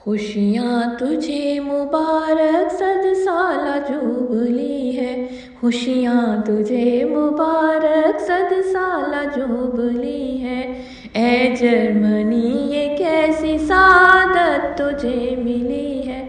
खुशियाँ तुझे मुबारक सद साला जुबली है। खुशियाँ तुझे मुबारक सद साला जुबली है। ए जर्मनी ये कैसी सादत तुझे मिली है।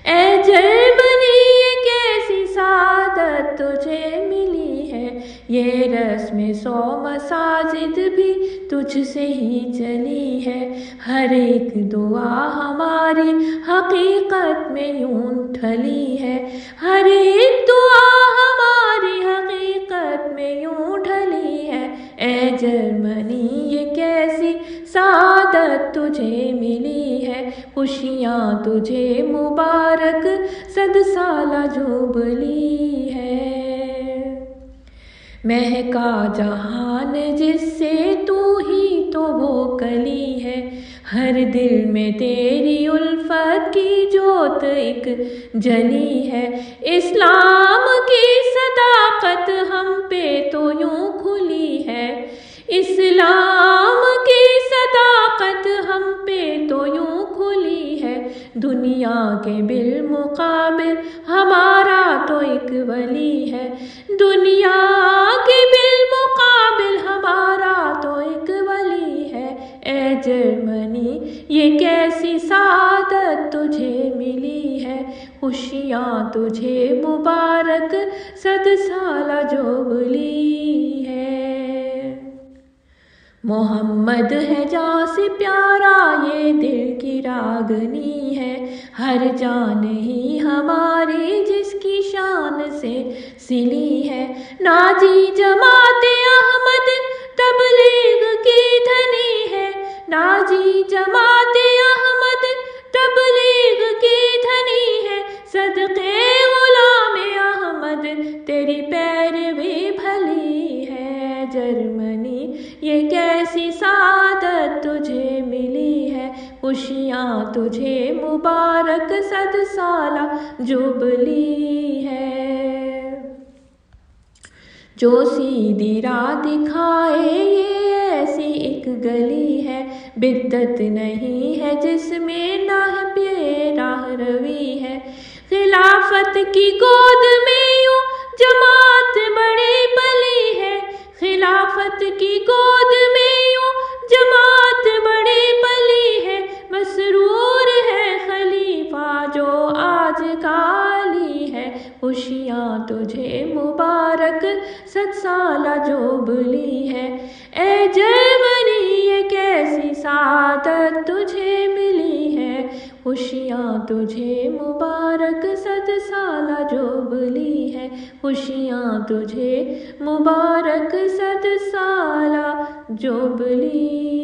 ए जर्मनी ये कैसी सादत तुझे मिली है। ये रस्म 100 मसाजिद भी तुझसे ही चली है। हर एक दुआ हमारी हकीकत में यूं ढली है। हर एक दुआ हमारी हकीकत में यूं ढली है। ए जर्मनी ये कैसी सादत तुझे मिली है। खुशियाँ तुझे मुबारक सद साला जुबली है। महका जहान जिससे तू ही तो वो कली है। हर दिल में तेरी उल्फत की जोत एक जली है। इस्लाम की सदाकत हम पे तो यूं खुली है। इस्लाम की सदाकत हम पे तो यूं खुली है। दुनिया के बिलमुकाबिल हमारा तो एक वली है। दुनिया के बिलमुकाबिल हमारा तो एक वली है। ए जर्मनी ये कैसी सादत तुझे मिली है। खुशियाँ तुझे मुबारक सद साला जुबली है। मोहम्मद है जहाँ से प्यारा ये दिल की रागनी है। हर जान ही हमारी जिसकी शान से सिली है। नाजी जमाते अहमद तबलीग की धनी है। नाजी जमाते अहमद तबलीग की धनी है। सदक़े गुलाम अहमद तेरी पैरवी भली है। जर्मनी ये कैसी सादत तुझे मिली है। खुशियाँ तुझे मुबारक सद साला जुबली है। जो सीधी राह दिखाए ये ऐसी एक गली है। बिद्दत नहीं है जिसमें ना है राह रवी है। खिलाफत की गोद में यूं जमात बड़ी पली है। खिलाफत की गोद में यूं जमात बड़ी पली है। मसरूर है खलीफा जो आज काली है। खुशियाँ तुझे मुबारक सद साला जुबली है। ए जर्मनी ये कैसी सादत तुझे मिली है। खुशियाँ तुझे मुबारक सद साला जुबली है। खुशियाँ तुझे मुबारक सद साला जुबली।